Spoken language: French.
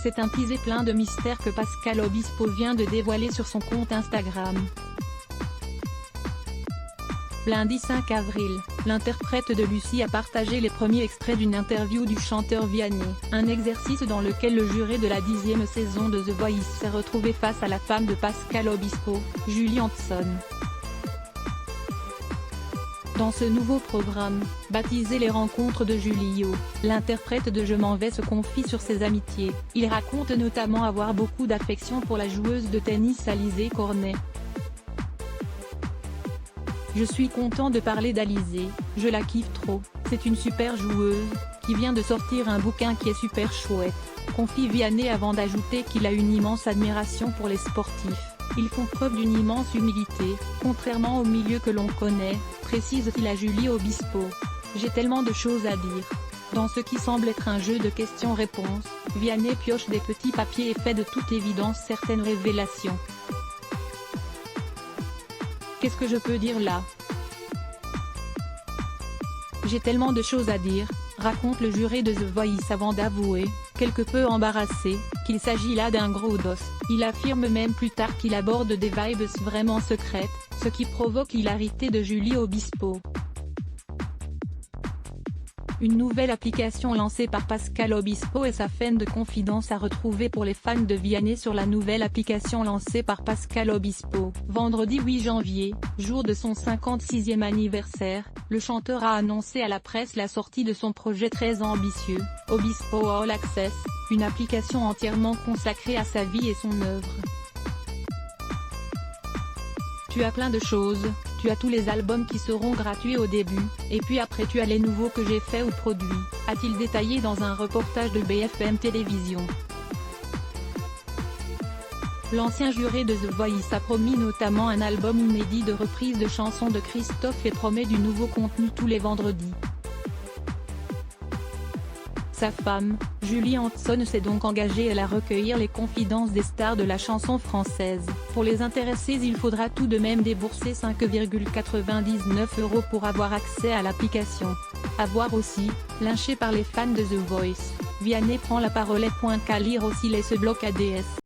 C'est un teaser plein de mystères que Pascal Obispo vient de dévoiler sur son compte Instagram. Lundi 5 avril, l'interprète de Lucie a partagé les premiers extraits d'une interview du chanteur Vianney, un exercice dans lequel le juré de la 10e saison de The Voice s'est retrouvé face à la femme de Pascal Obispo, Julie Hanson. Dans ce nouveau programme, baptisé Les Rencontres de Julio, l'interprète de Je m'en vais se confie sur ses amitiés. Il raconte notamment avoir beaucoup d'affection pour la joueuse de tennis Alizé Cornet. Je suis content de parler d'Alizé, je la kiffe trop, c'est une super joueuse, qui vient de sortir un bouquin qui est super chouette, confie Vianney avant d'ajouter qu'il a une immense admiration pour les sportifs. Ils font preuve d'une immense humilité, contrairement au milieu que l'on connaît, précise-t-il à Julie Obispo. J'ai tellement de choses à dire. Dans ce qui semble être un jeu de questions-réponses, Vianney pioche des petits papiers et fait de toute évidence certaines révélations. Qu'est-ce que je peux dire là? J'ai tellement de choses à dire, raconte le juré de The Voice avant d'avouer, quelque peu embarrassé, qu'il s'agit là d'un gros dos. Il affirme même plus tard qu'il aborde des vibes vraiment secrètes, ce qui provoque l'hilarité de Julie Obispo. Une nouvelle application lancée par Pascal Obispo et sa fan de confidence à retrouver pour les fans de Vianney sur la nouvelle application lancée par Pascal Obispo. Vendredi 8 janvier, jour de son 56e anniversaire, le chanteur a annoncé à la presse la sortie de son projet très ambitieux, Obispo All Access, une application entièrement consacrée à sa vie et son œuvre. Tu as plein de choses, tu as tous les albums qui seront gratuits au début, et puis après tu as les nouveaux que j'ai faits ou produits, a-t-il détaillé dans un reportage de BFM Télévision. L'ancien juré de The Voice a promis notamment un album inédit de reprises de chansons de Christophe et promet du nouveau contenu tous les vendredis. Sa femme, Julie Hanson s'est donc engagée à recueillir les confidences des stars de la chanson française. Pour les intéressés, il faudra tout de même débourser 5,99 € pour avoir accès à l'application. À voir aussi, lynché par les fans de The Voice, Vianney prend la parole et pointe qu'à lire aussi les se bloque ADS.